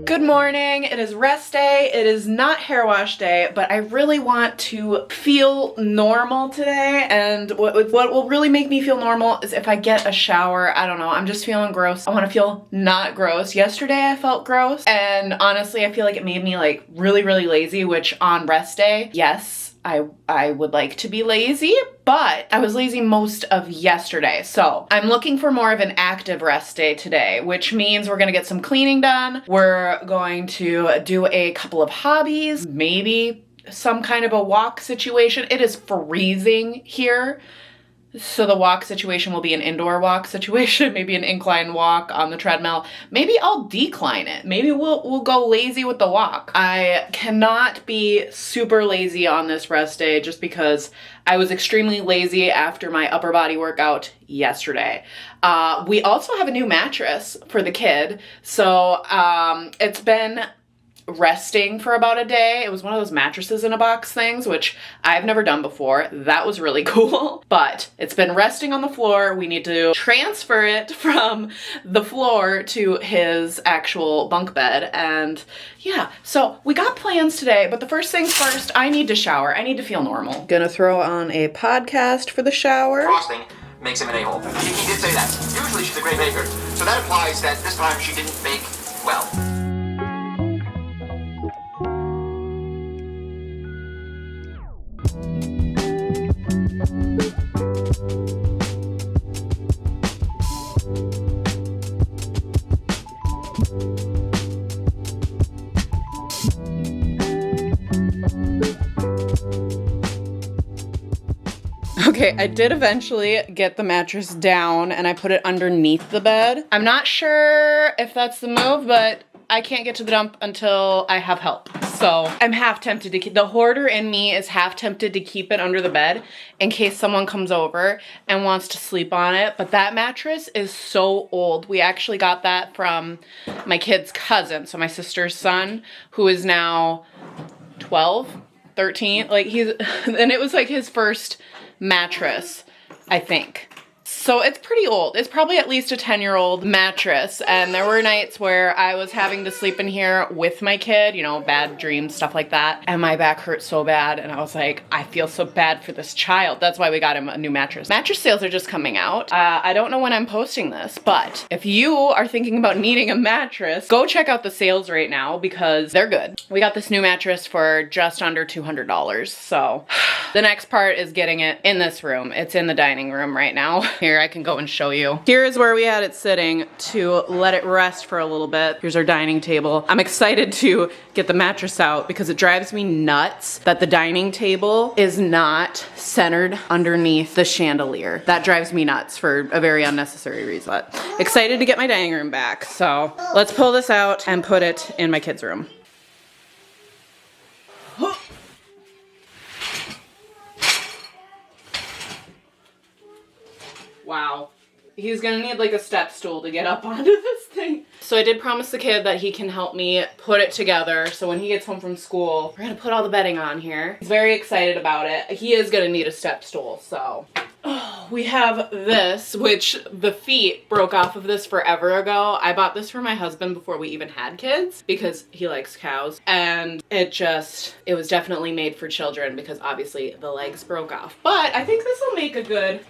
Good morning. It is rest day. It is not hair wash day, but I really want to feel normal today. And what will really make me feel normal is if I get a shower. I don't know. I'm just feeling gross. I want to feel not gross. Yesterday I felt gross, and honestly, I feel like it made me like really lazy, which on rest day, yes, I would like to be lazy, but I was lazy most of yesterday. So I'm looking for more of an active rest day today, which means we're gonna get some cleaning done. We're going to do a couple of hobbies, maybe some kind of a walk situation. It is freezing here. So the walk situation will be an indoor walk situation, maybe an incline walk on the treadmill. Maybe I'll decline it. Maybe we'll go lazy with the walk. I cannot be super lazy on this rest day just because I was extremely lazy after my upper body workout yesterday. We also have a new mattress for the kid. So it's been resting for about a day. It was one of those mattresses in a box things, which I've never done before. That was really cool, but it's been resting on the floor. We need to transfer it from the floor to his actual bunk bed. And yeah, so we got plans today, but the first things first, I need to shower. I need to feel normal. Gonna throw on a podcast for the shower. Frosting makes him an a-hole. He did say that. Usually she's a great baker, so that implies that this time she didn't bake well. Okay, I did eventually get the mattress down and I put it underneath the bed. I'm not sure if that's the move, but I can't get to the dump until I have help. So I'm half tempted to keep, the hoarder in me is half tempted to keep it under the bed in case someone comes over and wants to sleep on it. But that mattress is so old. We actually got that from my kid's cousin, so my sister's son, who is now 12, 13. Like and it was like his first mattress, I think. So it's pretty old. It's probably at least a 10-year-old mattress. And there were nights where I was having to sleep in here with my kid, you know, bad dreams, stuff like that. And my back hurt so bad. And I was like, I feel so bad for this child. That's why we got him a new mattress. Mattress sales are just coming out. I don't know when I'm posting this, but if you are thinking about needing a mattress, go check out the sales right now because they're good. We got this new mattress for just under $200. So the next part is getting it in this room. It's in the dining room right now. Here, I can go and show you. Here is where we had it sitting to let it rest for a little bit. Here's our dining table. I'm excited to get the mattress out because it drives me nuts that the dining table is not centered underneath the chandelier. That drives me nuts for a very unnecessary reason. Excited to get my dining room back. So let's pull this out and put it in my kids' room. Wow. He's gonna need like a step stool to get up onto this thing. So I did promise the kid that he can help me put it together. So when he gets home from school, we're gonna put all the bedding on here. He's very excited about it. He is gonna need a step stool, so. Oh, we have this, which the feet broke off of this forever ago. I bought this for my husband before we even had kids because he likes cows. And it was definitely made for children because obviously the legs broke off. But I think this will make a good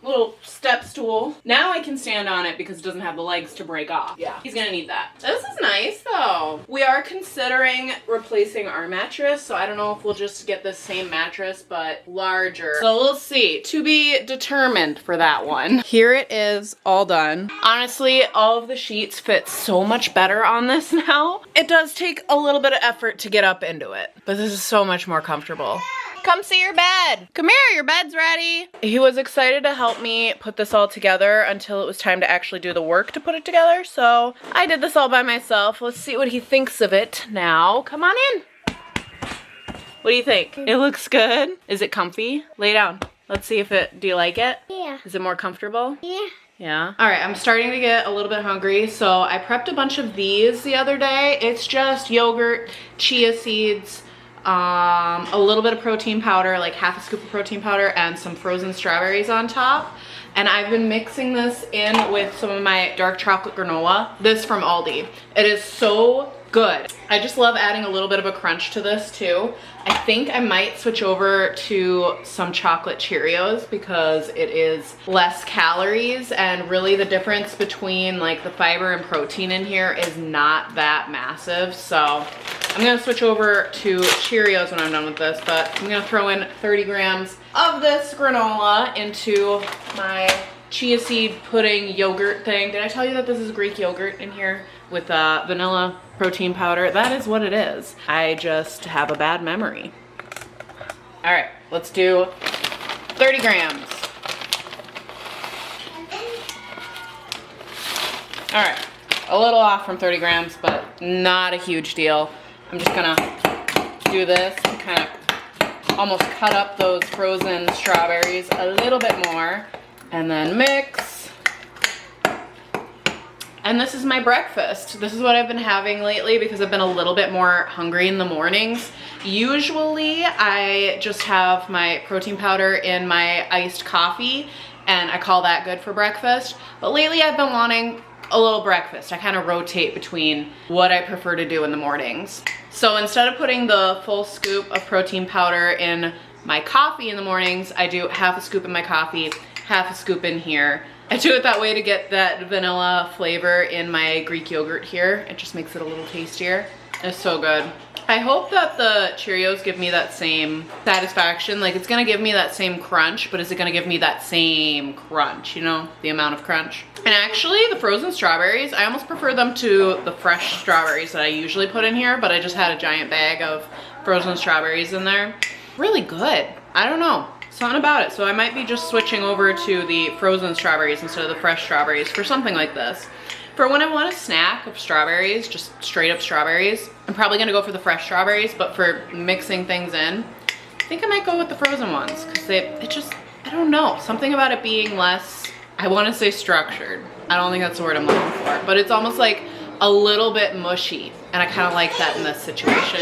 little step stool. Now I can stand on it because it doesn't have the legs to break off. Yeah, he's gonna need that. This is nice though. We are considering replacing our mattress, so I don't know if we'll just get the same mattress but larger. So we'll see. To be determined for that one. Here it is, all done. Honestly, all of the sheets fit so much better on this now. It does take a little bit of effort to get up into it, but this is so much more comfortable. Come see your bed. Come here, your bed's ready. He was excited to help me put this all together until it was time to actually do the work to put it together. So I did this all by myself. Let's see what he thinks of it now. Come on in. What do you think? It looks good. Is it comfy? Lay down. Let's see if do you like it? Yeah. Is it more comfortable? Yeah. Yeah. All right, I'm starting to get a little bit hungry, so I prepped a bunch of these the other day. It's just yogurt, chia seeds, a little bit of protein powder, like half a scoop of protein powder, and some frozen strawberries on top. And I've been mixing this in with some of my dark chocolate granola. This from Aldi. It is so good. I just love adding a little bit of a crunch to this too. I think I might switch over to some chocolate Cheerios because it is less calories, and really the difference between like the fiber and protein in here is not that massive. So I'm gonna switch over to Cheerios when I'm done with this, but I'm gonna throw in 30 grams of this granola into my chia seed pudding yogurt thing. Did I tell you that this is Greek yogurt in here with vanilla protein powder? That is what it is. I just have a bad memory. All right, let's do 30 grams. All right, a little off from 30 grams, but not a huge deal. I'm just gonna do this and kind of almost cut up those frozen strawberries a little bit more, and then mix. And this is my breakfast. This is what I've been having lately because I've been a little bit more hungry in the mornings. Usually I just have my protein powder in my iced coffee, and I call that good for breakfast. But lately I've been wanting a little breakfast. I kind of rotate between what I prefer to do in the mornings. So instead of putting the full scoop of protein powder in my coffee in the mornings, I do half a scoop in my coffee, half a scoop in here. I do it that way to get that vanilla flavor in my Greek yogurt here. It just makes it a little tastier. It's so good. I hope that the Cheerios give me that same satisfaction. Like, it's gonna give me that same crunch, but is it gonna give me that same crunch, you know, the amount of crunch? And actually, the frozen strawberries, I almost prefer them to the fresh strawberries that I usually put in here, but I just had a giant bag of frozen strawberries in there. Really good. I don't know. Something about it. So I might be just switching over to the frozen strawberries instead of the fresh strawberries for something like this. For when I want a snack of strawberries, just straight up strawberries, I'm probably gonna go for the fresh strawberries, but for mixing things in, I think I might go with the frozen ones because it just, I don't know, something about it being less, I wanna say structured. I don't think that's the word I'm looking for, but it's almost like a little bit mushy, and I kinda like that in this situation.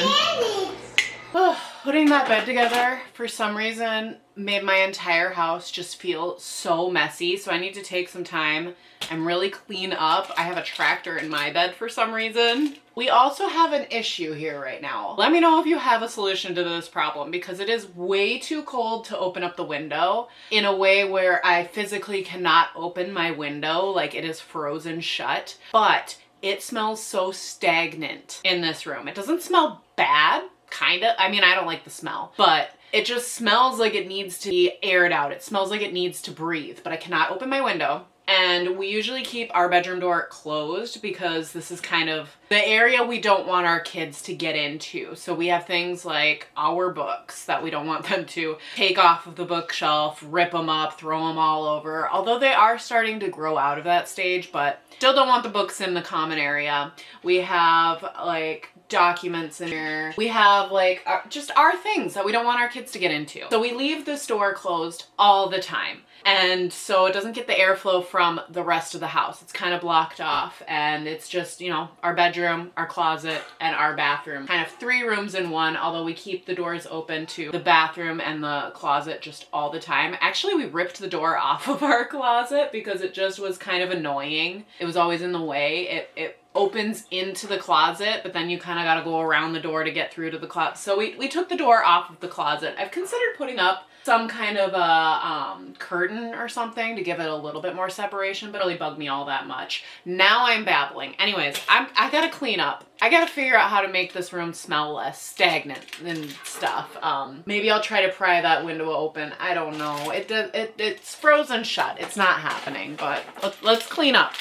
Putting that bed together for some reason made my entire house just feel so messy, so I need to take some time and really clean up. I have a tractor in my bed for some reason. We also have an issue here right now. Let me know if you have a solution to this problem, because it is way too cold to open up the window in a way where I physically cannot open my window, like it is frozen shut, but it smells so stagnant in this room. It doesn't smell bad. Kind of. I mean, I don't like the smell, but it just smells like it needs to be aired out. It smells like it needs to breathe, but I cannot open my window. And we usually keep our bedroom door closed because this is kind of the area we don't want our kids to get into. So we have things like our books that we don't want them to take off of the bookshelf, rip them up, throw them all over. Although they are starting to grow out of that stage, but still don't want the books in the common area. We have like documents in here. We have like just our things that we don't want our kids to get into. So we leave this door closed all the time. And so it doesn't get the airflow from the rest of the house. It's kind of blocked off, and it's just, you know, our bedroom, our closet, and our bathroom. Kind of 3 rooms in one, although we keep the doors open to the bathroom and the closet just all the time. Actually, we ripped the door off of our closet because it just was kind of annoying. It was always in the way. It opens into the closet, but then you kind of got to go around the door to get through to the closet. So we took the door off of the closet. I've considered putting up some kind of a curtain or something to give it a little bit more separation, but it really bugged me all that much. Now I'm babbling. Anyways, I gotta clean up. I gotta figure out how to make this room smell less stagnant and stuff. Maybe I'll try to pry that window open. I don't know. It's frozen shut. It's not happening, but let's clean up.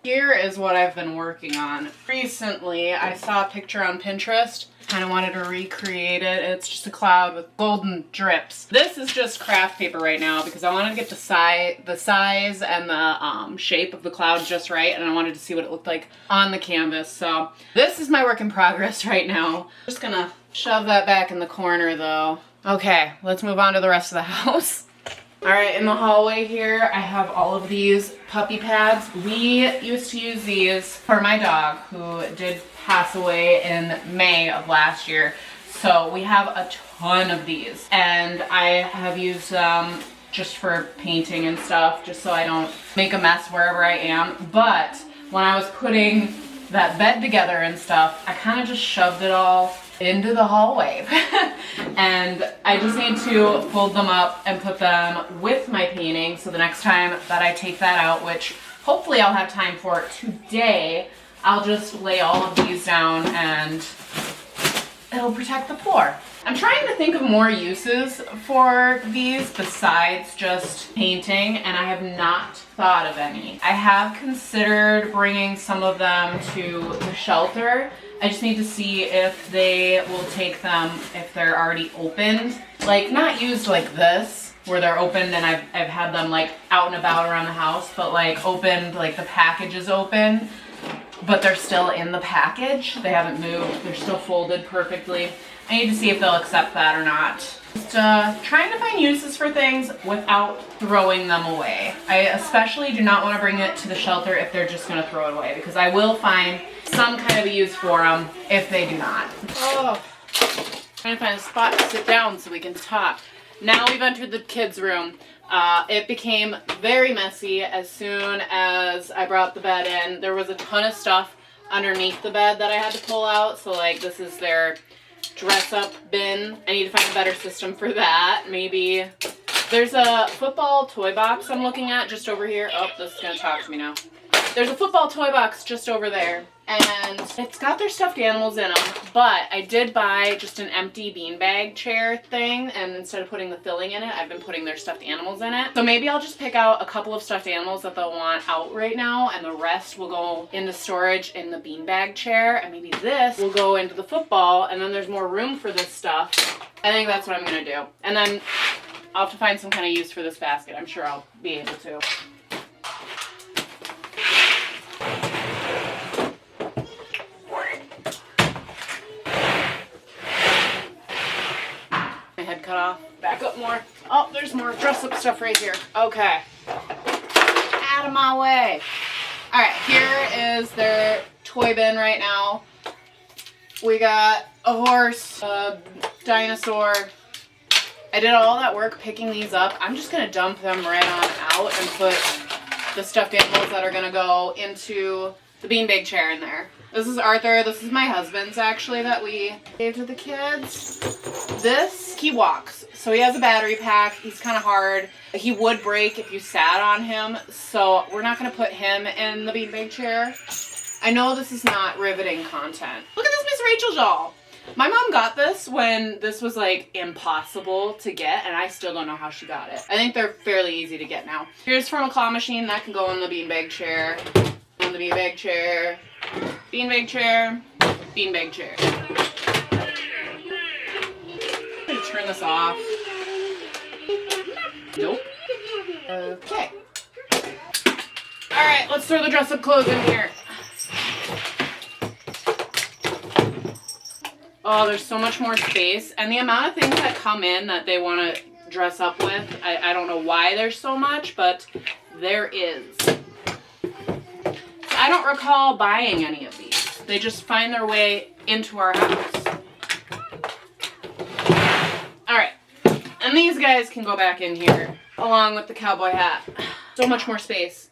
Here is what I've been working on. Recently, I saw a picture on Pinterest. Kind of wanted to recreate it. It's just a cloud with golden drips. This is just craft paper right now because I wanted to get the size and the shape of the cloud just right, and I wanted to see what it looked like on the canvas. So this is my work in progress right now. Just gonna shove that back in the corner though. Okay, let's move on to the rest of the house. All right, in the hallway here, I have all of these puppy pads. We used to use these for my dog who did pass away in May of last year. So we have a ton of these, and I have used them just for painting and stuff, just so I don't make a mess wherever I am. But when I was putting that bed together and stuff, I kind of just shoved it all into the hallway. And I just need to fold them up and put them with my painting, so the next time that I take that out, which hopefully I'll have time for today, I'll just lay all of these down and it'll protect the floor. I'm trying to think of more uses for these besides just painting, and I have not thought of any. I have considered bringing some of them to the shelter. I just need to see if they will take them if they're already opened. Like, not used like this, where they're opened and I've had them like out and about around the house, but like opened, like the package is open, but they're still in the package. They haven't moved. They're still folded perfectly. I need to see if they'll accept that or not. Just trying to find uses for things without throwing them away. I especially do not want to bring it to the shelter if they're just going to throw it away, because I will find some kind of a use for them if they do not. Oh, trying to find a spot to sit down so we can talk. Now we've entered the kids' room. It became very messy as soon as I brought the bed in. There was a ton of stuff underneath the bed that I had to pull out. So like, this is their dress up bin. I need to find a better system for that. Maybe there's a football toy box I'm looking at just over here. Oh, this is gonna talk to me now. There's a football toy box just over there, and it's got their stuffed animals in them, but I did buy just an empty beanbag chair thing, and instead of putting the filling in it, I've been putting their stuffed animals in it. So maybe I'll just pick out a couple of stuffed animals that they'll want out right now, and the rest will go into storage in the beanbag chair, and maybe this will go into the football, and then there's more room for this stuff. I think that's what I'm gonna do. And then I'll have to find some kind of use for this basket. I'm sure I'll be able to. Cut off. Back up more. Oh, there's more dress up stuff right here. Okay. Out of my way. Alright, here is their toy bin right now. We got a horse, a dinosaur. I did all that work picking these up. I'm just going to dump them right on out and put the stuffed animals that are going to go into the beanbag chair in there. This is Arthur. This is my husband's, actually, that we gave to the kids. This, he walks. So he has a battery pack. He's kind of hard. He would break if you sat on him. So we're not going to put him in the beanbag chair. I know this is not riveting content. Look at this Miss Rachel doll. My mom got this when this was like impossible to get, and I still don't know how she got it. I think they're fairly easy to get now. Here's from a claw machine that can go in the beanbag chair. In the beanbag chair. Beanbag chair, beanbag chair. I'm gonna turn this off. Nope. Okay. Alright, let's throw the dress up clothes in here. Oh, there's so much more space. And the amount of things that come in that they want to dress up with, I don't know why there's so much, but there is. I don't recall buying any of these. They just find their way into our house. Alright. And these guys can go back in here, along with the cowboy hat. So much more space.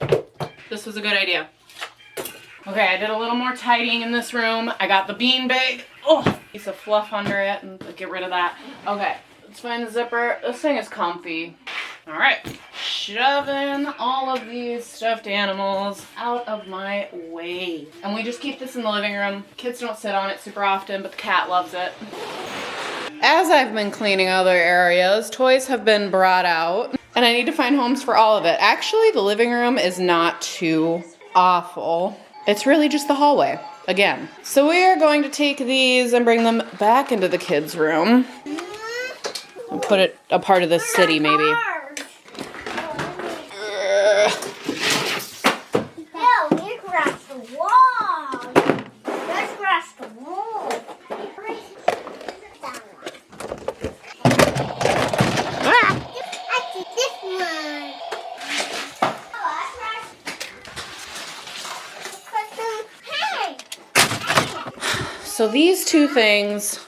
This was a good idea. Okay, I did a little more tidying in this room. I got the beanbag. Oh, piece of fluff under it, and get rid of that. Okay, let's find the zipper. This thing is comfy. Alright, shoving all of these stuffed animals out of my way. And we just keep this in the living room. Kids don't sit on it super often, but the cat loves it. As I've been cleaning other areas, toys have been brought out, and I need to find homes for all of it. Actually, the living room is not too awful. It's really just the hallway, again. So we are going to take these and bring them back into the kids' room. And put it a part of the city, maybe. So these two things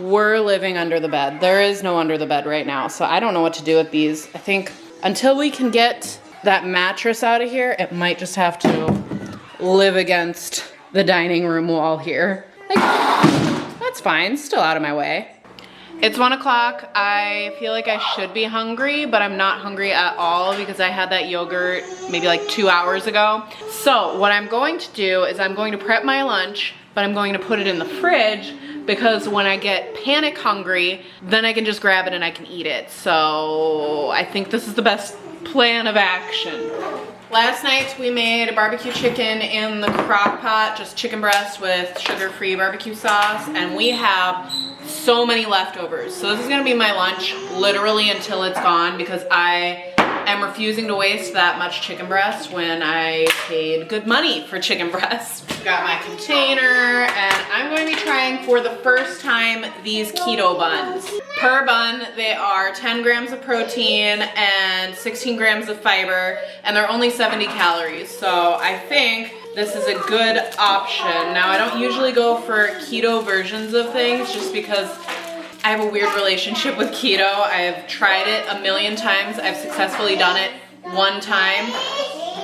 were living under the bed. There is no under the bed right now, so I don't know what to do with these. I think until we can get that mattress out of here, it might just have to live against the dining room wall here. Like, that's fine, still out of my way. It's 1 o'clock. I feel like I should be hungry, but I'm not hungry at all because I had that yogurt maybe like 2 hours ago. So what I'm going to do is I'm going to prep my lunch, but I'm going to put it in the fridge because when I get panic hungry, then I can just grab it and I can eat it. So I think this is the best plan of action. Last night we made a barbecue chicken in the crock pot, just chicken breast with sugar-free barbecue sauce, and we have so many leftovers. So this is gonna be my lunch literally until it's gone because I am refusing to waste that much chicken breast when I paid good money for chicken breast. Got my container, and I'm going to be trying for the first time these keto buns. Per bun, they are 10 grams of protein and 16 grams of fiber, and they're only 70 calories. So I think this is a good option. Now, I don't usually go for keto versions of things just because I have a weird relationship with keto. I have tried it a million times. I've successfully done it one time,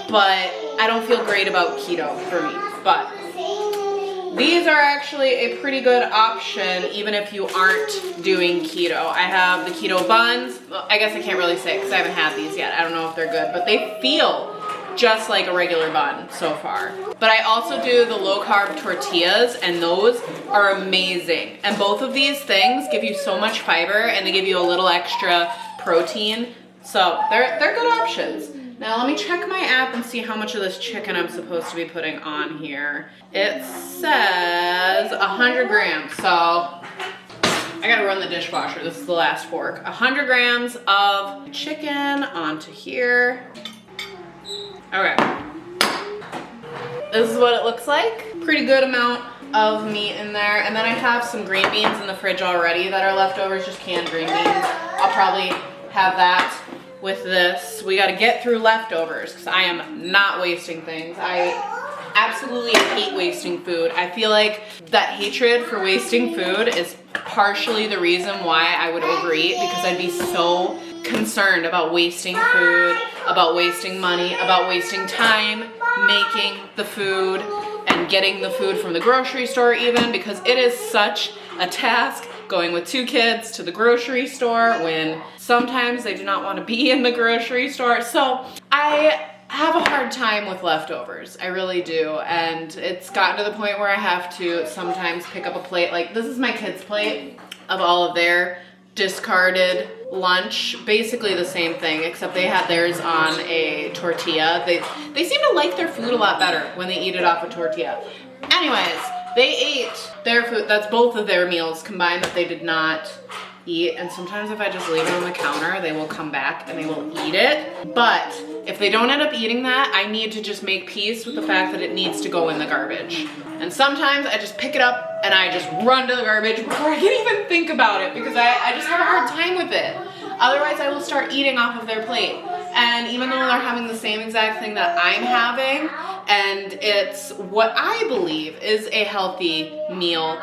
but I don't feel great about keto for me. But these are actually a pretty good option even if you aren't doing keto. I have the keto buns. Well, I guess I can't really say because I haven't had these yet. I don't know if they're good, but they feel just like a regular bun so far. But I also do the low carb tortillas, and those are amazing. And both of these things give you so much fiber and they give you a little extra protein. So they're good options. Now let me check my app and see how much of this chicken I'm supposed to be putting on here. It says 100 grams, so I gotta run the dishwasher. This is the last fork. 100 grams of chicken onto here. Okay. This is what it looks like. Pretty good amount of meat in there. And then I have some green beans in the fridge already that are leftovers, just canned green beans. I'll probably have that with this. We gotta get through leftovers because I am not wasting things. I absolutely hate wasting food. I feel like that hatred for wasting food is partially the reason why I would overeat, because I'd be so concerned about wasting food, about wasting money, about wasting time making the food and getting the food from the grocery store even, because it is such a task going with 2 kids to the grocery store when sometimes they do not want to be in the grocery store. So I have a hard time with leftovers. I really do. And it's gotten to the point where I have to sometimes pick up a plate. Like, this is my kids' plate of all of their discarded lunch. Basically the same thing, except they had theirs on a tortilla. They seem to like their food a lot better when they eat it off a tortilla. Anyways, they ate their food. That's both of their meals combined that they did not eat. And sometimes if I just leave it on the counter, they will come back and they will eat it. But if they don't end up eating that, I need to just make peace with the fact that it needs to go in the garbage. And sometimes I just pick it up and I just run to the garbage before I can even think about it, because I just have a hard time with it. Otherwise, I will start eating off of their plate. And even though they're having the same exact thing that I'm having, and it's what I believe is a healthy meal,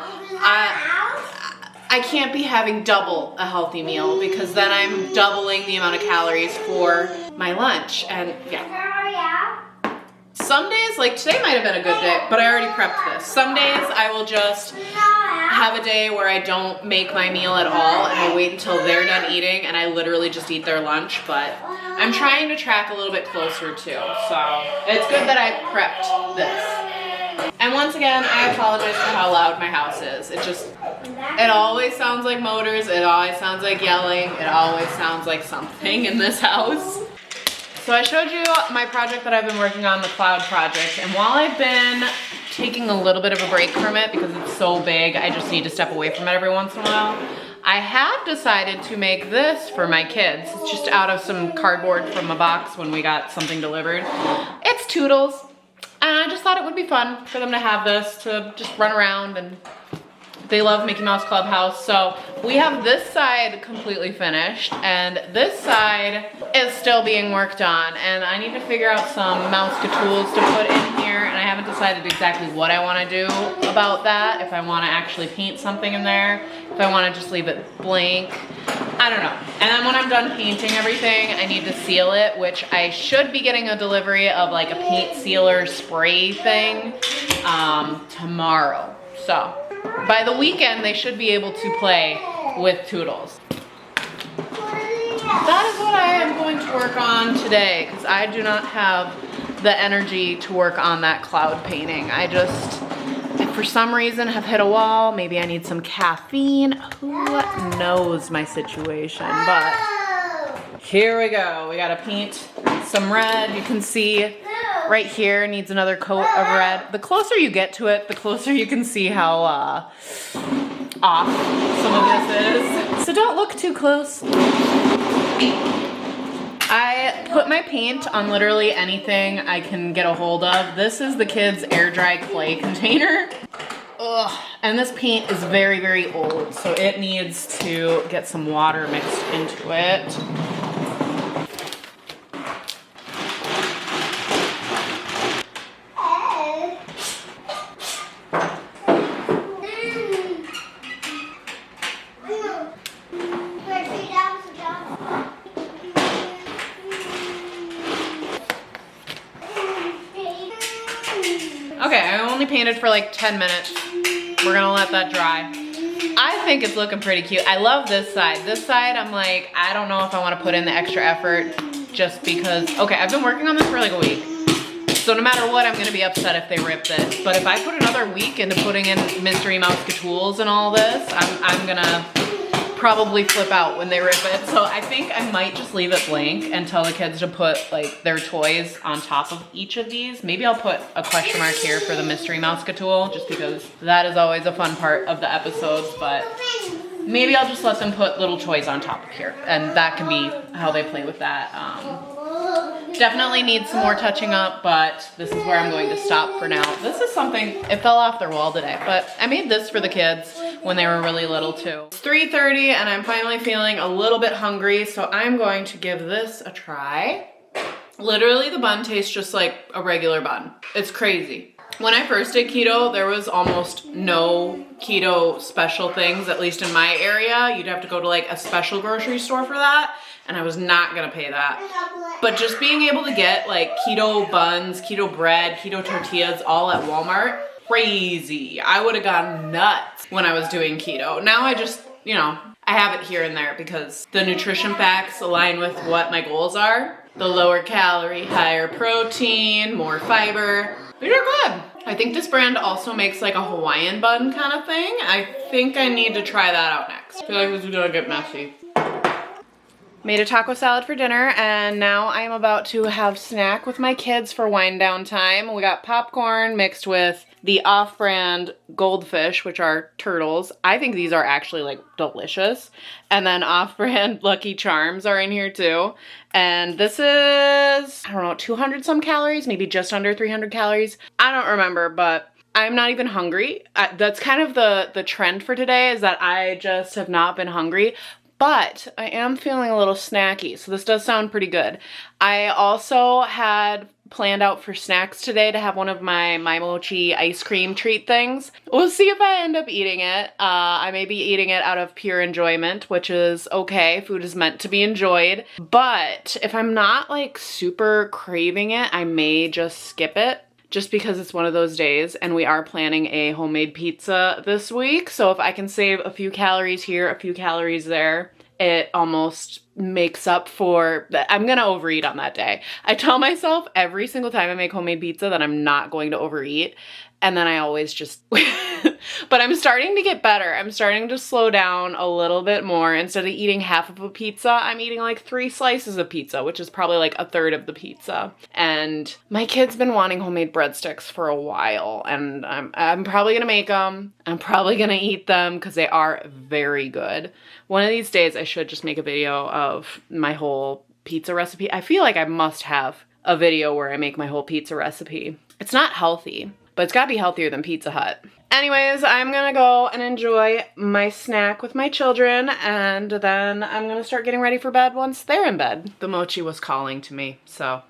I can't be having double a healthy meal, because then I'm doubling the amount of calories for my lunch. And yeah. Some days, like today might have been a good day, but I already prepped this. Some days I will just have a day where I don't make my meal at all and I wait until they're done eating and I literally just eat their lunch. But I'm trying to track a little bit closer too. So it's good that I prepped this. And once again, I apologize for how loud my house is. It always sounds like motors, it always sounds like yelling, it always sounds like something in this house. So I showed you my project that I've been working on, the cloud project, and while I've been taking a little bit of a break from it because it's so big, I just need to step away from it every once in a while, I have decided to make this for my kids. It's just out of some cardboard from a box when we got something delivered. It's Toodles, and I just thought it would be fun for them to have this, to just run around and They love Mickey Mouse Clubhouse. So we have this side completely finished and this side is still being worked on, and I need to figure out some mouse tools to put in here, and I haven't decided exactly what I want to do about that. If I want to actually paint something in there, if I want to just leave it blank, I don't know. And then when I'm done painting everything, I need to seal it, which I should be getting a delivery of like a paint sealer spray thing tomorrow. So by the weekend, they should be able to play with Toodles. That is what I am going to work on today, because I do not have the energy to work on that cloud painting. I just, for some reason, have hit a wall. Maybe I need some caffeine. Who knows my situation, but here we go. We gotta paint some red. You can see right here needs another coat of red. The closer you get to it, the closer you can see how off some of this is. So don't look too close. I put my paint on literally anything I can get a hold of. This is the kids' air dry clay container. Ugh. And this paint is very, very old, so it needs to get some water mixed into it. Okay, I only painted for like 10 minutes. We're gonna let that dry. I think it's looking pretty cute. I love this side. This side, I'm like, I don't know if I wanna put in the extra effort just because, okay, I've been working on this for like a week. So no matter what, I'm gonna be upset if they rip this. But if I put another week into putting in Mystery Mouse Tools and all this, I'm gonna probably flip out when they rip it. So I think I might just leave it blank and tell the kids to put like their toys on top of each of these. Maybe I'll put a question mark here for the Mystery Mouse Tool, just because that is always a fun part of the episodes, but maybe I'll just let them put little toys on top of here, and that can be how they play with that. Definitely needs some more touching up, but this is where I'm going to stop for now. This is something, it fell off their wall today, but I made this for the kids when they were really little too. It's 3:30 and I'm finally feeling a little bit hungry, so I'm going to give this a try. Literally the bun tastes just like a regular bun. It's crazy. When I first did keto, there was almost no keto special things, at least in my area. You'd have to go to like a special grocery store for that, and I was not gonna pay that. But just being able to get like keto buns, keto bread, keto tortillas all at Walmart, crazy. I would have gone nuts when I was doing keto. Now I just, you know, I have it here and there because the nutrition facts align with what my goals are. The lower calorie, higher protein, more fiber. These are good. I think this brand also makes like a Hawaiian bun kind of thing. I think I need to try that out next. I feel like this is gonna get messy. Made a taco salad for dinner, and now I'm about to have snack with my kids for wind down time. We got popcorn mixed with the off-brand goldfish, which are turtles. I think these are actually like delicious. And then off-brand Lucky Charms are in here too. And this is, I don't know, 200 some calories, maybe just under 300 calories. I don't remember, but I'm not even hungry. That's kind of the trend for today, is that I just have not been hungry. But I am feeling a little snacky, so this does sound pretty good. I also had planned out for snacks today to have one of my mochi ice cream treat things. We'll see if I end up eating it. I may be eating it out of pure enjoyment, which is okay. Food is meant to be enjoyed. But if I'm not like super craving it, I may just skip it, just because it's one of those days, and we are planning a homemade pizza this week. So if I can save a few calories here, a few calories there, it almost makes up for that. I'm gonna overeat on that day. I tell myself every single time I make homemade pizza that I'm not going to overeat, and then I always just but I'm starting to get better. I'm starting to slow down a little bit more. Instead of eating half of a pizza, I'm eating like 3 slices of pizza, which is probably like a third of the pizza. And my kid's been wanting homemade breadsticks for a while, and I'm probably gonna make them. I'm probably gonna eat them because they are very good. One of these days I should just make a video of my whole pizza recipe. I feel like I must have a video where I make my whole pizza recipe. It's not healthy, but it's gotta be healthier than Pizza Hut. Anyways, I'm gonna go and enjoy my snack with my children, and then I'm gonna start getting ready for bed once they're in bed. The mochi was calling to me, so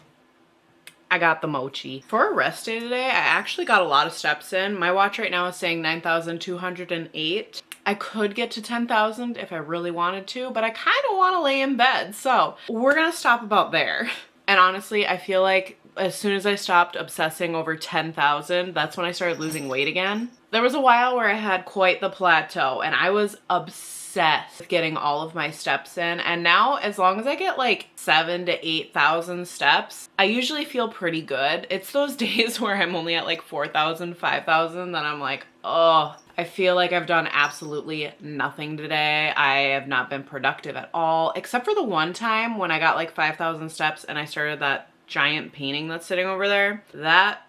I got the mochi. For a rest day today, I actually got a lot of steps in. My watch right now is saying 9,208. I could get to 10,000 if I really wanted to, but I kind of want to lay in bed. So we're going to stop about there. And honestly, I feel like as soon as I stopped obsessing over 10,000, that's when I started losing weight again. There was a while where I had quite the plateau and I was obsessed with getting all of my steps in. And now as long as I get like 7,000 to 8,000 steps, I usually feel pretty good. It's those days where I'm only at like 4,000, 5,000 that I'm like, oh, I feel like I've done absolutely nothing today. I have not been productive at all, except for the one time when I got like 5,000 steps and I started that giant painting that's sitting over there. That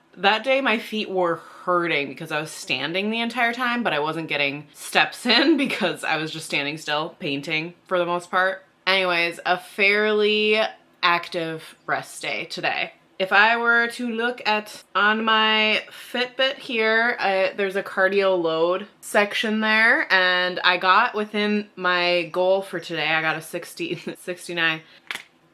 day my feet were hurting because I was standing the entire time, but I wasn't getting steps in because I was just standing still painting for the most part. Anyways, a fairly active rest day today. If I were to look at on my Fitbit here, there's a cardio load section there, and I got within my goal for today. I got a 69.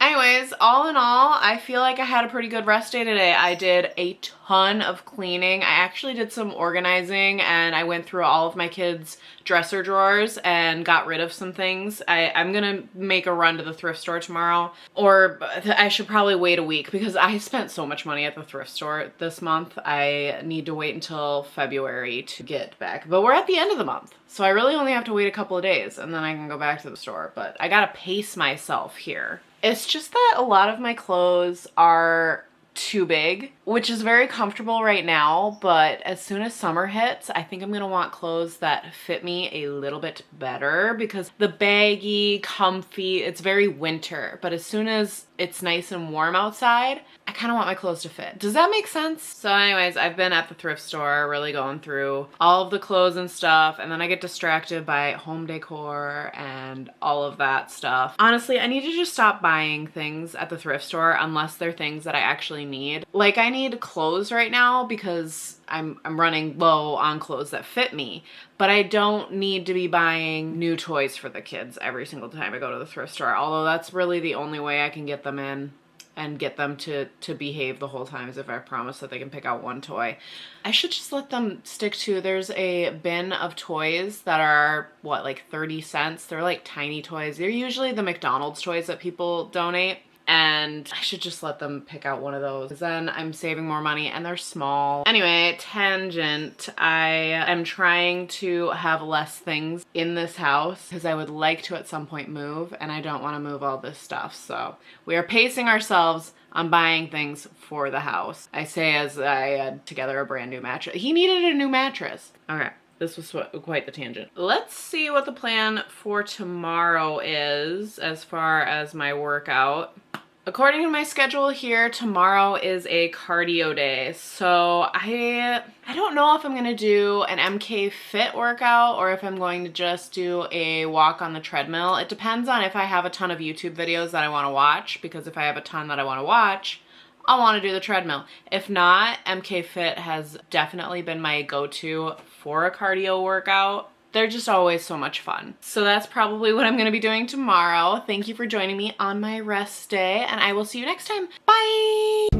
Anyways, all in all, I feel like I had a pretty good rest day today. I did a ton of cleaning. I actually did some organizing and I went through all of my kids' dresser drawers and got rid of some things. I'm gonna make a run to the thrift store tomorrow, or I should probably wait a week because I spent so much money at the thrift store this month. I need to wait until February to get back, but we're at the end of the month. So I really only have to wait a couple of days and then I can go back to the store, but I gotta pace myself here. It's just that a lot of my clothes are too big, which is very comfortable right now, but as soon as summer hits, I think I'm gonna want clothes that fit me a little bit better because the baggy, comfy, it's very winter, but as soon as it's nice and warm outside, I kind of want my clothes to fit. Does that make sense? So anyways, I've been at the thrift store really going through all of the clothes and stuff, and then I get distracted by home decor and all of that stuff. Honestly, I need to just stop buying things at the thrift store unless they're things that I actually need. Like I need clothes right now because I'm running low on clothes that fit me, but I don't need to be buying new toys for the kids every single time I go to the thrift store, although that's really the only way I can get them in and get them to behave the whole time is if I promise that they can pick out one toy. I should just let them stick to, there's a bin of toys that are, what, like 30 cents? They're like tiny toys. They're usually the McDonald's toys that people donate. And I should just let them pick out one of those. Then I'm saving more money and they're small. Anyway, tangent. I am trying to have less things in this house because I would like to at some point move and I don't want to move all this stuff. So we are pacing ourselves on buying things for the house. I say as I had together a brand new mattress. He needed a new mattress. Okay. This was quite the tangent. Let's see what the plan for tomorrow is as far as my workout. According to my schedule here, tomorrow is a cardio day. So I don't know if I'm gonna do an MK Fit workout or if I'm going to just do a walk on the treadmill. It depends on if I have a ton of YouTube videos that I wanna watch, because if I have a ton that I wanna watch, I'll want to do the treadmill. If not, MK Fit has definitely been my go-to for a cardio workout. They're just always so much fun. So that's probably what I'm going to be doing tomorrow. Thank you for joining me on my rest day, and I will see you next time. Bye!